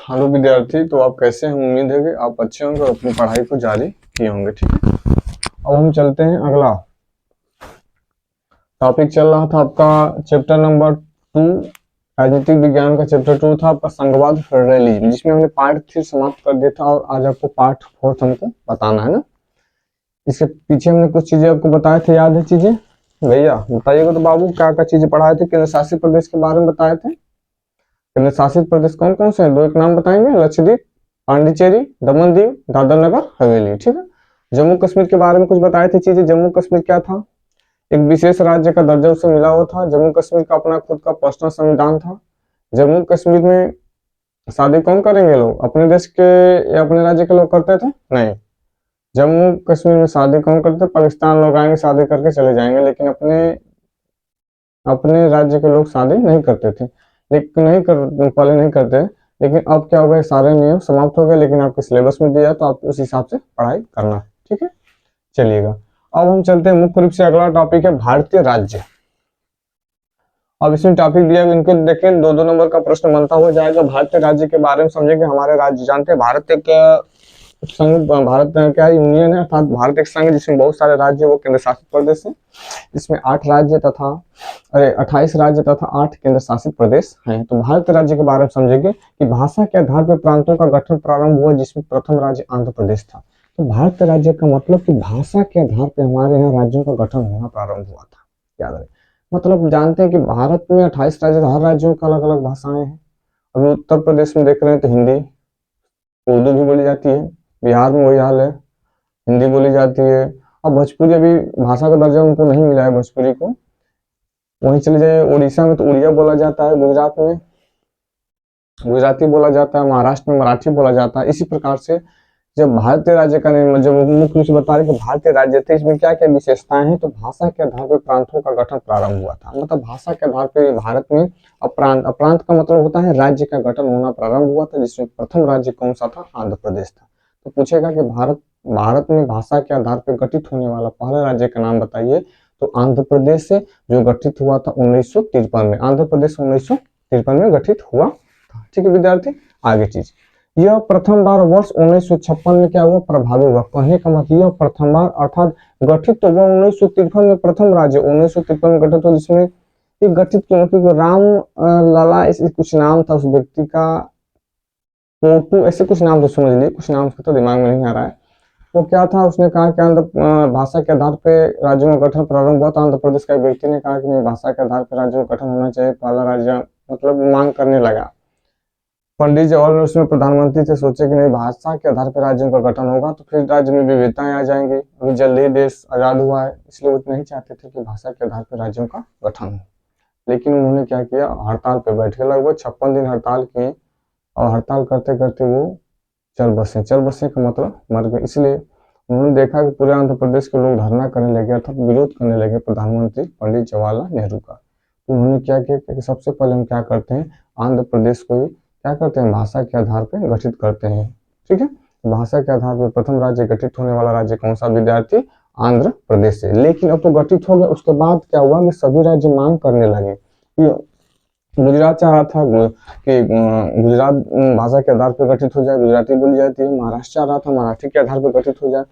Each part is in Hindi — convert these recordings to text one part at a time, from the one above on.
हेलो विद्यार्थी, तो आप कैसे हैं? उम्मीद है कि आप अच्छे होंगे और अपनी पढ़ाई को जारी किए होंगे। ठीक है, अब हम चलते हैं। अगला टॉपिक चल रहा था आपका चैप्टर नंबर 2, राजनीतिक विज्ञान का चैप्टर 2 था आपका संघवाद फेडरलिज्म, जिसमें हमने पार्ट 3 समाप्त कर दिया था और आज आपको पार्ट 4 हमको बताना है ना। इसके पीछे हमने कुछ चीजें आपको बताए थे, याद है चीजें? भैया बताइएगा तो बाबू, क्या क्या चीजें पढ़ाए थे? केंद्र शासित प्रदेश के बारे में बताए थे। केंद्र शासित प्रदेश कौन कौन से हैं? दो एक नाम बताएंगे। लक्षद्वीप, पांडिचेरी, दमन दीव, दादर नगर हवेली। ठीक है। जम्मू कश्मीर के बारे में कुछ बताए थे चीजें। जम्मू कश्मीर क्या था? एक विशेष राज्य का दर्जा उसे मिला हुआ था। जम्मू कश्मीर का अपना खुद का पर्सनल संविधान था। जम्मू कश्मीर में शादी कौन करेंगे? लोग अपने देश के या अपने राज्य के लोग करते थे? नहीं, जम्मू कश्मीर में शादी कौन करते? पाकिस्तान लोग आएंगे, शादी करके चले जाएंगे, लेकिन अपने अपने राज्य के लोग शादी नहीं करते थे। लेकिन पहले नहीं करते, लेकिन अब क्या हो गया, सारे नियम समाप्त हो गए। लेकिन आपके सिलेबस में दिया तो आप उस हिसाब से पढ़ाई करना। ठीक है, चलिएगा अब हम चलते हैं मुख्य रूप से। अगला टॉपिक है भारतीय राज्य। अब इसमें टॉपिक दिया, इनको देखें, 2-2 नंबर का प्रश्न बनता हुआ जाएगा। भारतीय राज्य के बारे में समझेंगे। हमारे राज्य जानते हैं, भारत एक संघ, भारत क्या यूनियन है, अर्थात भारत एक संघ जिसमें बहुत सारे राज्य वो केंद्र शासित प्रदेश है। इसमें 8 राज्य तथा 28 राज्य तथा 8 केंद्र शासित प्रदेश हैं। तो भारतीय राज्य के बारे में समझेंगे कि भाषा के आधार पर प्रांतों का गठन प्रारंभ हुआ, जिसमें प्रथम राज्य आंध्र प्रदेश था। तो भारतीय राज्य का मतलब कि भाषा के आधार पर हमारे यहाँ राज्यों का गठन होना प्रारंभ हुआ था। याद रहे, मतलब जानते हैं कि भारत में 28 राज्य, हर राज्यों का अलग अलग भाषाएं हैं। अभी उत्तर प्रदेश में देख रहे हैं तो हिंदी, उर्दू भी बोली जाती है। बिहार में वही हाल है, हिंदी बोली जाती है। और भोजपुरी अभी भाषा का दर्जा उनको नहीं मिला है भोजपुरी को। वहीं चले जाइए उड़ीसा में तो उड़िया बोला जाता है, गुजरात में गुजराती बोला जाता है, महाराष्ट्र में मराठी बोला जाता है। इसी प्रकार से जब भारतीय राज्य का निर्माण, जब मुख्य रूप से बता रहे कि भारतीय राज्य थे, इसमें क्या क्या विशेषताएं हैं, तो भाषा के आधार पर प्रांतों का गठन प्रारंभ हुआ था। मतलब भाषा के आधार पर भारत में अप्रांत, अप्रांत का मतलब होता है राज्य का गठन होना प्रारंभ हुआ था, जिसमें प्रथम राज्य कौन सा था? आंध्र प्रदेश था। तो पूछेगा कि भारत में भाषा के आधार पर गठित होने वाला पहला राज्य का नाम बताइए। तो आंध्र प्रदेश से, जो गठित हुआ था 1953 में। आंध्र प्रदेश 1953 में गठित हुआ था। ठीक है विद्यार्थी, आगे चीज, यह प्रथम बार वर्ष 1956 में क्या हुआ? प्रभावी हुआ। कहने का मतलब यह प्रथम बार अर्थात गठित तो हुआ 1953 में, प्रथम राज्य 1953 में गठित हुआ, जिसमें गठित क्योंकि राम लाला ऐसे कुछ नाम था उस व्यक्ति का, पोटू ऐसे कुछ नाम तो समझ लीजिए, कुछ नाम तो दिमाग में नहीं आ रहा है। वो क्या था, उसने कहा कि आंध्र भाषा के आधार पर राज्यों का गठन प्रारंभ हुआ था। आंध्र प्रदेश का व्यक्ति ने कहा कि नहीं, भाषा के आधार पर राज्यों का गठन होना चाहिए, पहला राज्य मतलब मांग करने लगा। पंडित जवाहरलाल नेहरू उसमें प्रधानमंत्री थे, सोचे कि नहीं, भाषा के आधार पर राज्यों का गठन होगा तो फिर राज्य में विविधताएं आ जाएंगी। अभी जल्द ही देश आजाद हुआ है, इसलिए वो नहीं चाहते थे कि भाषा के आधार पर राज्यों का गठन हो। लेकिन उन्होंने क्या किया, हड़ताल पे बैठ गए। लगभग 56 दिन हड़ताल किए और हड़ताल करते करते वो चल बसे का मतलब मर गए। इसलिए उन्होंने देखा कि पूरे आंध्र प्रदेश के लोग धरना करने लगे, अर्थात विरोध करने लगे प्रधानमंत्री पंडित जवाहरलाल नेहरू का। तो उन्होंने क्या किया कि सबसे पहले हम क्या करते हैं, आंध्र प्रदेश को क्या करते हैं, भाषा के आधार पर गठित करते हैं। ठीक है, भाषा के आधार पर प्रथम राज्य गठित होने वाला राज्य कौन सा विद्यार्थी? आंध्र प्रदेश से। लेकिन अब तो गठित हो गया, उसके बाद क्या हुआ कि सभी राज्य मांग करने लगे। गुजरात चाह रहा था कि गुजरात भाषा के आधार पर गठित हो जाए, गुजराती बोली जाती है। महाराष्ट्र चाह रहा था मराठी के आधार पर गठित हो जाए।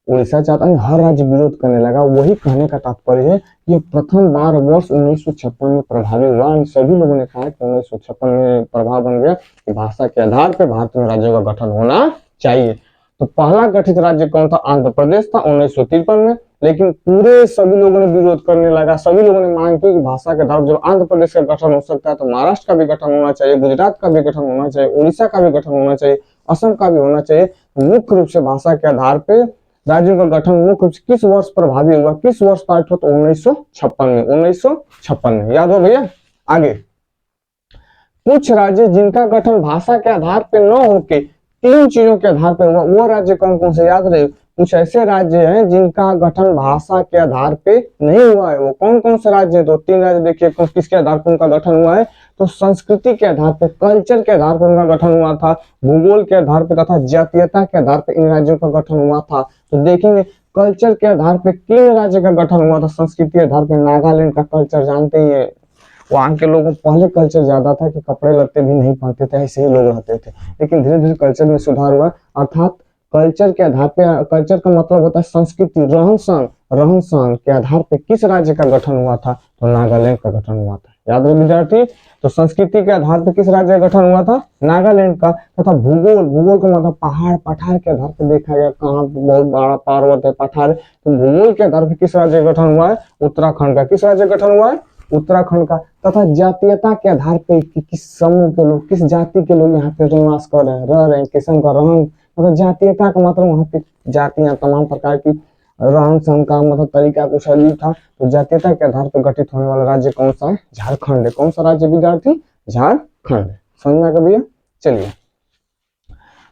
उड़ीसा चाहता है, हर राज्य विरोध करने लगा। वही कहने का तात्पर्य है कि प्रथम बार वर्ष 1956 में प्रभावी हुआ। सभी लोगों ने कहा कि 1956 में प्रभाव बन गया कि भाषा के आधार पर भारत में राज्यों का गठन होना चाहिए। तो पहला गठित राज्य कौन था? आंध्र प्रदेश था 1953 में। लेकिन पूरे सभी लोगों ने विरोध करने लगा, सभी लोगों ने मांग की कि भाषा के आधार जब आंध्र प्रदेश का गठन हो सकता है तो महाराष्ट्र का भी गठन होना चाहिए, गुजरात का भी गठन होना चाहिए, उड़ीसा का भी गठन होना चाहिए, असम का भी होना चाहिए। मुख्य रूप से भाषा के आधार पर राज्यों का गठन मुख्य रूप से किस वर्ष प्रभावी हुआ, किस वर्ष स्टार्ट हुआ? तो 1956 में। 1956 में, याद हो भैया। आगे, कुछ राज्य जिनका गठन भाषा के आधार पर न होके 3 चीजों के आधार पर हुआ, वो राज्य कौन कौन से? याद रहे, कुछ ऐसे राज्य हैं जिनका गठन भाषा के आधार पे नहीं हुआ है। वो कौन कौन से राज्य हैं? तो 3 राज्य देखिए, किसके आधार पर उनका गठन हुआ है? तो संस्कृति के आधार पर, कल्चर के आधार पर उनका गठन हुआ था, भूगोल के आधार पर तथा जातीयता के आधार पर इन राज्यों का गठन हुआ था। तो देखेंगे कल्चर के आधार पर किन राज्य का गठन हुआ था? संस्कृति के आधार पर नागालैंड का कल्चर जानते ही है, वहाँ के लोगों पहले कल्चर ज्यादा था कि कपड़े लत्ते भी नहीं पहनते थे, ऐसे ही लोग रहते थे, लेकिन धीरे धीरे कल्चर में सुधार हुआ। अर्थात कल्चर के आधार पे, कल्चर का मतलब होता है संस्कृति, रहन सहन के आधार पे किस राज्य का गठन हुआ था, तो नागालैंड का गठन हुआ था। याद रहे विद्यार्थी, तो संस्कृति के आधार पे किस राज्य का गठन हुआ था, नागालैंड का। तथा भूगोल का मतलब पहाड़ पठार के आधार पे देखा गया, कहाँ बहुत बड़ा पर्वत है, पठार है, तो भूगोल के आधार पे किस राज्य का गठन हुआ है, उत्तराखंड का। किस राज्य का गठन हुआ है, उत्तराखंड का। तथा जातीयता के आधार पे कि किस समूह के लोग, किस जाति के लोग यहाँ पे निवास कर रहे हैं, रह रहे हैं, किस्म का रहन, मतलब जातीयता का मतलब वहाँ पे जातियां, तमाम प्रकार की रहन सहन का मतलब तरीका कुछ अजीब था। तो जातीयता के आधार पर गठित होने वाला राज्य कौन सा है, झारखंड है। कौन सा राज्य विद्यार्थी, झारखंड है। समझ में आ गया भैया। चलिए,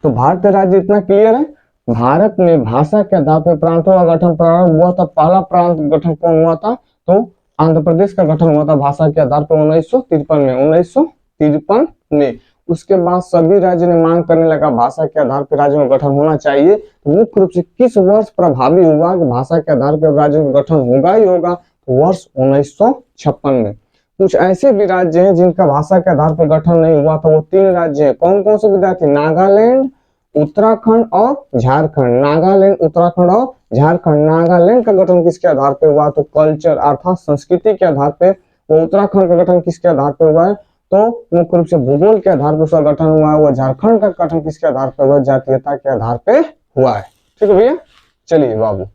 तो भारतीय राज्य इतना क्लियर है। भारत में भाषा के आधार पर प्रांतों का गठन प्रारंभ हुआ था। पहला प्रांत गठन कौन हुआ था, तो आंध्र प्रदेश का गठन हुआ था भाषा के आधार पर 1953 में, 1953 में। उसके बाद सभी राज्य ने मांग करने लगा भाषा के आधार पर राज्यों का गठन होना चाहिए। तो मुख्य रूप से किस वर्ष प्रभावी हुआ कि भाषा के आधार पर राज्यों का गठन होगा ही होगा, तो वर्ष 1956 में। कुछ ऐसे भी राज्य हैं जिनका भाषा के आधार पर गठन नहीं हुआ था, वो 3 राज्य हैं। कौन कौन से विद्यार्थी, नागालैंड, उत्तराखंड और झारखंड। नागालैंड, उत्तराखंड और झारखंड। नागालैंड का गठन किसके आधार पर हुआ, तो कल्चर अर्थात संस्कृति के आधार पर। वो उत्तराखंड का गठन किसके आधार पर हुआ है, तो मुख्य रूप से भूगोल के आधार पर उसका गठन हुआ है। वो झारखंड का गठन किसके आधार पर हुआ, जातीयता के आधार पे हुआ है। ठीक है भैया। चलिए बाबू,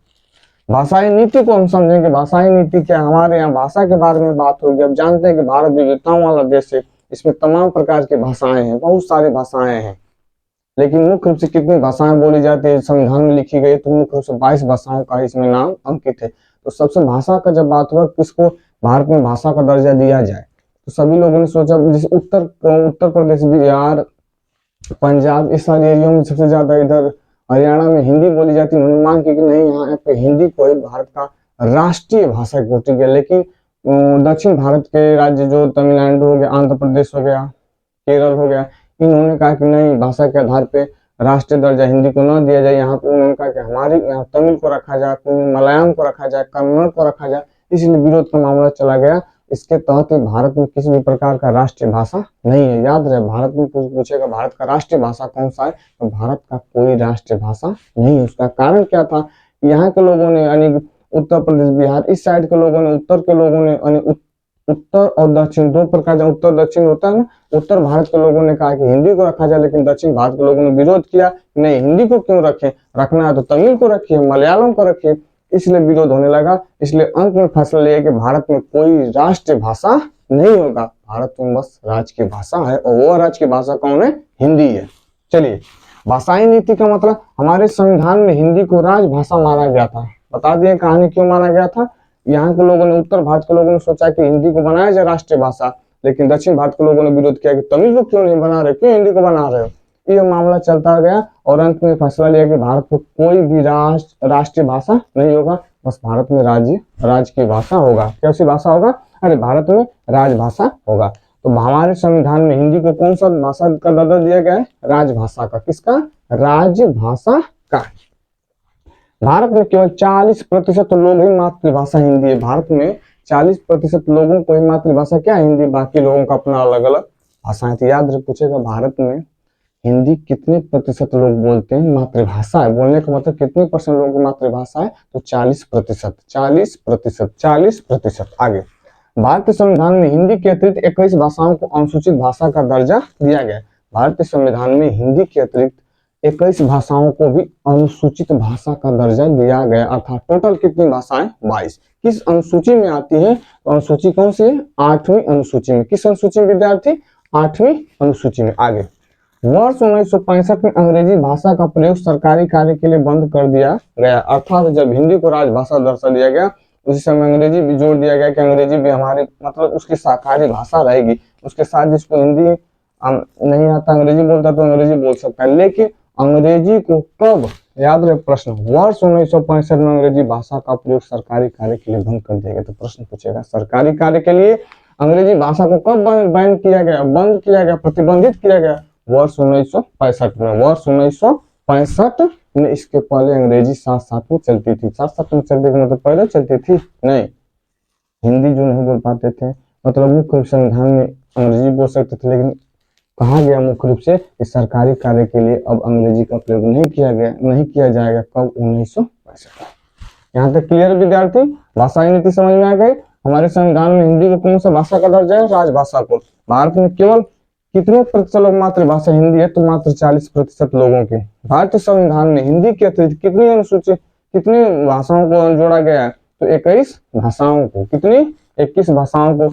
भाषाई नीति को हम समझेंगे। भाषाई नीति क्या, हमारे यहाँ भाषा के बारे में बात होगी। अब जानते हैं कि भारत विविधताओं वाला देश है, इसमें तमाम प्रकार की भाषाएं हैं, बहुत सारी भाषाएं हैं, लेकिन मुख्य रूप से कितनी भाषाएं बोली जाती है, संविधान में लिखी गई, तो मुख्य रूप से 22 भाषाओं का इसमें नाम अंकित है। तो सबसे भाषा का जब बात हुआ किसको भारत में भाषा का दर्जा दिया जाए, तो सभी लोगों ने सोचा जैसे उत्तर प्रदेश, बिहार, पंजाब, इस सारे एरिया में सबसे ज्यादा इधर हरियाणा में हिंदी बोली जाती है। उन्होंने मांग की कि नहीं, यहाँ पे हिंदी को ही भारत का राष्ट्रीय भाषा कोटि गया। लेकिन दक्षिण भारत के राज्य जो तमिलनाडु हो गया, आंध्र प्रदेश हो गया, केरल हो गया, इन्होंने कहा कि नहीं, भाषा के आधार पे राष्ट्रीय दर्जा हिंदी को न दिया जाए। यहाँ पे उन्होंने कहा कि हमारी यहाँ तमिल को रखा जाए, मलयालम को रखा जाए, कन्नड़ को रखा जाए, इसलिए विरोध का मामला चला गया। इसके तहत भारत में किसी भी प्रकार का राष्ट्रीय भाषा नहीं है। याद रहे, भारत में पूछेगा भारत का राष्ट्रीय भाषा कौन सा है, तो भारत का कोई राष्ट्रीय भाषा नहीं है। उसका कारण क्या था, यहाँ के लोगों ने यानी उत्तर प्रदेश, बिहार, इस साइड के लोगों ने, उत्तर के लोगों ने, यानी उत्तर और दक्षिण दो प्रकार का उत्तर दक्षिण होता है ना, उत्तर भारत के लोगों ने कहा कि हिंदी को रखा जाए, लेकिन दक्षिण भारत के लोगों ने विरोध किया, नहीं हिंदी को क्यों रखें, रखना है तो तमिल को रखिए, मलयालम को रखिए, इसलिए विरोध होने लगा। इसलिए अंत में फैसला लिया कि भारत में कोई राष्ट्रीय भाषा नहीं होगा, भारत में बस राज्य की भाषा है, और वो राज्य की भाषा कौन है, हिंदी है। चलिए, भाषाई नीति का मतलब, हमारे संविधान में हिंदी को राजभाषा माना गया था। बता दिए कहानी क्यों माना गया था। यहाँ के लोगों ने, उत्तर भारत के लोगों ने सोचा कि हिंदी को बनाया जाए राष्ट्रीय भाषा, लेकिन दक्षिण भारत के लोगों ने विरोध किया कि तमिल को क्यों नहीं बना रहे, क्यों हिंदी को बना रहे हो। ये मामला चलता गया और अंत में फैसला लिया कि भारत में कोई भी राष्ट्रीय भाषा नहीं होगा, बस भारत में राज्य की भाषा होगा। कैसी भाषा होगा, अरे भारत में राजभाषा होगा। तो हमारे संविधान में हिंदी को कौन सा भाषा का दर्जा दिया गया है, राजभाषा का। किसका, राजभाषा का। भारत में केवल 40% लोग ही मातृभाषा हिंदी है। भारत में 40% लोगों को ही मातृभाषा क्या, हिंदी, बाकी लोगों का अपना अलग अलग भाषा है। तो याद रख पूछेगा भारत में हिंदी कितने प्रतिशत लोग बोलते हैं, मातृभाषा है, बोलने का मतलब कितने परसेंट लोगों की मातृभाषा है, तो 40%, 40%, 40%। आगे, भारतीय संविधान में हिंदी के अतिरिक्त 21 भाषाओं को अनुसूचित भाषा का दर्जा दिया गया। भारतीय संविधान में हिंदी के अतिरिक्त 21 भाषाओं को भी अनुसूचित भाषा का दर्जा दिया गया, अर्थात टोटल कितनी भाषाएं, 22। किस अनुसूची में आती है, तो अनुसूची कौन सी है, 8वीं अनुसूची में। किस अनुसूची में विद्यार्थी, 8वीं अनुसूची में। आगे, वर्ष 1965 में अंग्रेजी भाषा का प्रयोग सरकारी कार्य के लिए बंद कर दिया गया, अर्थात जब हिंदी को राजभाषा दर्जा दिया गया, उसी समय अंग्रेजी भी जोड़ दिया गया कि अंग्रेजी भी हमारे मतलब उसकी सरकारी भाषा रहेगी। उसके साथ जिसको हिंदी नहीं आता, अंग्रेजी बोलता, तो अंग्रेजी बोल सकता है। लेकिन अंग्रेजी को कब, याद रहे प्रश्न, वर्ष 1965 में अंग्रेजी भाषा का प्रयोग सरकारी कार्य के लिए बंद कर दिया गया। तो प्रश्न पूछेगा, सरकारी कार्य के लिए अंग्रेजी भाषा को कब बैन किया गया, बंद किया गया, प्रतिबंधित किया गया, वर्ष 1965 में। वर्ष 1965 में। इसके पहले अंग्रेजी साथ साथ में चलती थी, साथ साथ में चलती थी मतलब पहले चलती थी नहीं, हिंदी जो नहीं बोल पाते थे मतलब मुख्य रूप से संविधान में अंग्रेजी बोल सकते थे, लेकिन कहा गया मुख्य रूप से कि सरकारी कार्य के लिए अब अंग्रेजी का प्रयोग नहीं किया जाएगा। कब? 1965। यहाँ तक क्लियर विद्यार्थी? भाषाई नीति समझ में आ गई। हमारे संविधान में हिंदी को कौन सा भाषा का दर्जा है? राजभाषा को। भारत में केवल कितने प्रतिशत लोग मातृभाषा हिंदी है? तो मात्र 40% लोगों की। भारतीय संविधान में हिंदी के अतिरिक्त कितनी अनुसूचित कितनी भाषाओं को जोड़ा गया है? तो 21 भाषाओं को। कितनी? 21 भाषाओं को।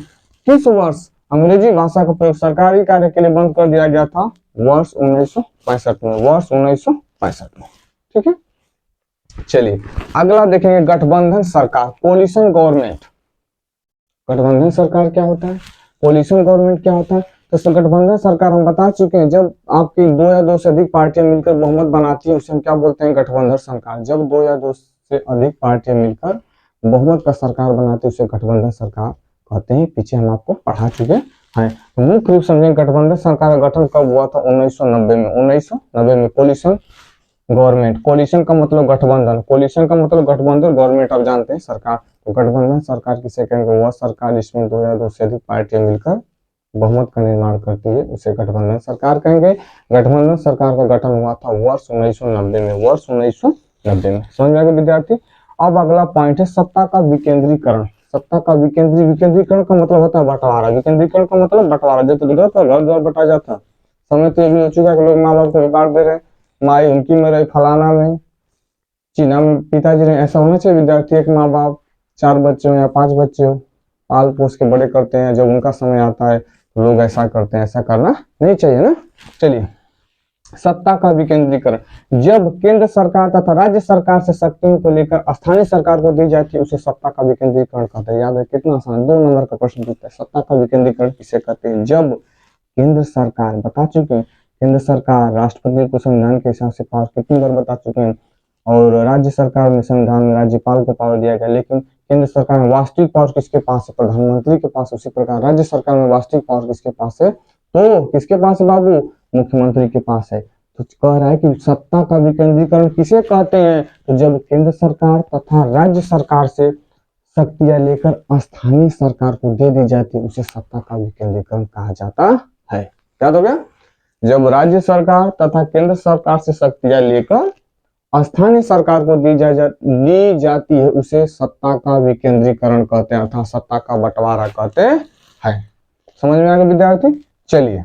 किस वर्ष अंग्रेजी भाषा का प्रयोग सरकारी कार्य के लिए बंद कर दिया गया था? वर्ष 1965 में। वर्ष 1965 में। ठीक है, चलिए अगला देखेंगे, गठबंधन सरकार, कोलिशन गवर्नमेंट। गठबंधन सरकार क्या होता है? कोलिशन गवर्नमेंट क्या होता है? तो गठबंधन सरकार हम बता चुके हैं, जब आपकी 2 या 2 से अधिक पार्टियां मिलकर बहुमत बनाती है उसे हम क्या बोलते हैं? गठबंधन सरकार। जब 2 या 2 से अधिक पार्टियां मिलकर बहुमत का सरकार बनाती है उसे गठबंधन सरकार कहते हैं। पीछे हम आपको पढ़ा चुके हैं। मुख्य रूप से गठबंधन सरकार का गठन कब हुआ था? 1990 में। 1990 में कोलिशन गवर्नमेंट। कोलिशन का मतलब गठबंधन, कोलिशन का मतलब गठबंधन, गवर्नमेंट आप जानते हैं सरकार। तो गठबंधन सरकार किसे कहेंगे? वह सरकार जिसमें 2 या 2 से अधिक पार्टियां मिलकर बहुमत का निर्माण करती है उसे गठबंधन सरकार कहेंगे। गठबंधन सरकार का गठन हुआ था वर्ष 1990 में। वर्ष 1990 में। समझ में आ गया विद्यार्थी? अब अगला पॉइंट है सत्ता का विकेंद्रीकरण। सत्ता का विकेंद्रीकरण का मतलब होता है बंटवारा। विकेंद्रीकरण का मतलब बंटवारा। जैसे घर द्वार बटा जाता, समय तो ये भी हो चुका है कि लोग माँ बाप को बांट दे रहे, माई उनकी में रही, फलाना में, चीना में पिताजी ने। ऐसा होना चाहिए विद्यार्थी? एक माँ बाप 4 बच्चे हो या 5 बच्चे हो, पाल पोस के बड़े करते हैं, जब उनका समय आता है तो लोग ऐसा करते हैं। ऐसा करना नहीं चाहिए ना। चलिए, सत्ता का विकेंद्रीकरण, जब केंद्र सरकार तथा राज्य सरकार से शक्तियों को लेकर स्थानीय सरकार को दी जाती है उसे सत्ता का विकेंद्रीकरण कहते हैं। याद है कितना आसान, 2 नंबर का प्रश्न पूछता है। सत्ता का विकेंद्रीकरण किसे कहते हैं? जब केंद्र सरकार, बता चुके हैं केंद्र सरकार राष्ट्रपति को संविधान के हिसाब से पावर कितनी बार बता चुके हैं, और राज्य सरकार में संविधान में राज्यपाल को पावर दिया गया, लेकिन केंद्र सरकार में वास्तविक पावर किसके पास है? प्रधानमंत्री के पास। उसी प्रकार राज्य सरकार में वास्तविक पावर किसके पास है? तो किसके पास है बाबू? मुख्यमंत्री के पास है। तो कह रहा है कि सत्ता का विकेंद्रीकरण किसे कहते हैं? तो जब केंद्र सरकार तथा राज्य सरकार से शक्तियां लेकर स्थानीय सरकार को दे दी जाती है उसे सत्ता का विकेंद्रीकरण कहा जाता है। याद हो गया? जब राज्य सरकार तथा केंद्र सरकार से शक्तियां लेकर स्थानीय सरकार को दी जाती है उसे सत्ता का विकेंद्रीकरण कहते हैं, अर्थात सत्ता का बंटवारा कहते हैं। समझ में आ गया विद्यार्थी? चलिए,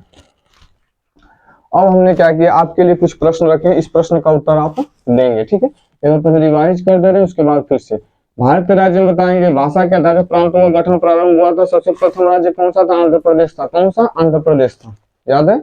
अब हमने क्या किया, आपके लिए कुछ प्रश्न रखे, इस प्रश्न का उत्तर आप देंगे। ठीक है, एक बार रिवाइज कर दे रहे हैं, उसके बाद फिर से भारत के राज्य में बताएंगे। भाषा के आधार पर प्रांतों का गठन प्रारंभ हुआ था। सबसे प्रथम राज्य कौन सा था? आंध्र प्रदेश था। कौन सा? आंध्र प्रदेश था। याद है?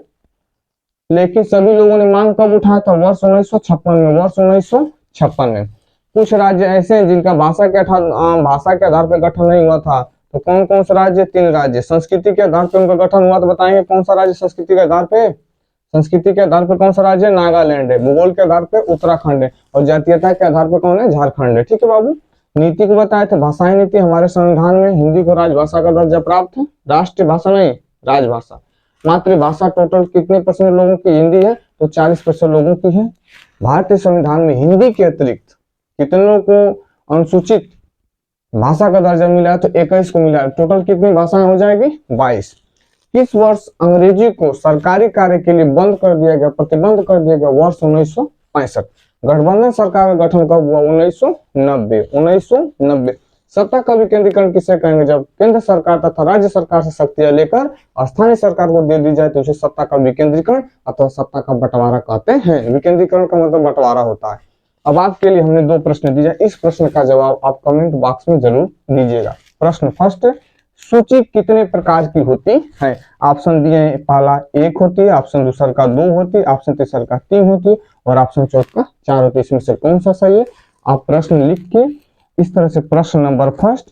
लेकिन सभी लोगों ने मांग कब उठाया था? वर्ष 1956 में। वर्ष 1956 में। कुछ राज्य ऐसे हैं जिनका भाषा के आधार पर गठन नहीं हुआ था। तो कौन कौन सा राज्य? 3 राज्य। संस्कृति के आधार पर उनका गठन हुआ तो बताएंगे कौन सा राज्य संस्कृति के आधार पे? संस्कृति के आधार पर कौन सा राज्य? नागालैंड है। भूगोल के आधार पर उत्तराखंड है। और जातीयता के आधार पर कौन है? झारखंड है। ठीक है बाबू। नीति को बताए थे, भाषाई नीति। हमारे संविधान में हिंदी को राजभाषा का दर्जा प्राप्त है। राष्ट्रीय भाषा नहीं, राजभाषा। मातृभाषा टोटल कितने % लोगों की हिंदी है? तो 40% लोगों की है। भारतीय संविधान में हिंदी के अतिरिक्त कितने लोगों को अनुसूचित भाषा का दर्जा मिला है? तो 21 को मिला है। टोटल कितनी भाषाएं हो जाएगी? 22। किस वर्ष अंग्रेजी को सरकारी कार्य के लिए बंद कर दिया गया, प्रतिबंध कर दिया गया? वर्ष 1965। गठबंधन सरकार का गठन कब हुआ? 1990। 1990। सत्ता का विकेंद्रीकरण किसे कहेंगे? जब केंद्र सरकार तथा राज्य सरकार से शक्तियां लेकर स्थानीय सरकार को दे दी जाए तो उसे सत्ता का विकेंद्रीकरण अथवा सत्ता का बंटवारा कहते हैं। विकेंद्रीकरण का मतलब बंटवारा होता है। अब आपके लिए हमने 2 प्रश्न दिए, इस प्रश्न का जवाब आप कमेंट बॉक्स में जरूर दीजिएगा। प्रश्न फर्स्ट, सूची कितने प्रकार की होती है? ऑप्शन दिए हैं, पहला 1 होती है, ऑप्शन दूसरा का 2 होती है, ऑप्शन तीसरा का 3 होती है और ऑप्शन चौथा का 4 होती है। इसमें से कौन सा सही है? आप प्रश्न लिख के इस तरह से प्रश्न नंबर फर्स्ट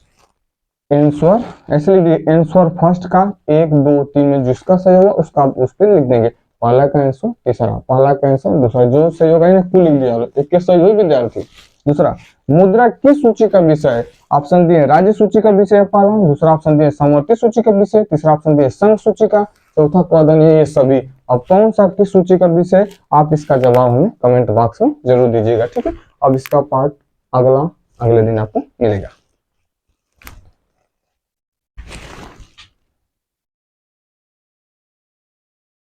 आंसर ऐसे लिख दिए, आंसर फर्स्ट का 1 2 3 में जिसका सही होगा उसका आप उस पर लिख देंगे। पहला का आंसर, तीसरा, पहला का आंसर, दूसरा, जो सही होगा ना कुल लिख दिया। एक के सही हुई विद्यार्थी। दूसरा, मुद्रा किस सूची का विषय है? ऑप्शन दिए राज्य सूची का विषय है पहला, दूसरा ऑप्शन दिए समवर्ती सूची का विषय, तीसरा ऑप्शन दिए संघ सूची का, चौथा क्वादन ये सभी। अब कौन सा किस सूची का विषय? आप इसका जवाब हमें कमेंट बॉक्स में जरूर दीजिएगा। ठीक है, अब इसका पार्ट अगले दिन आपको मिलेगा।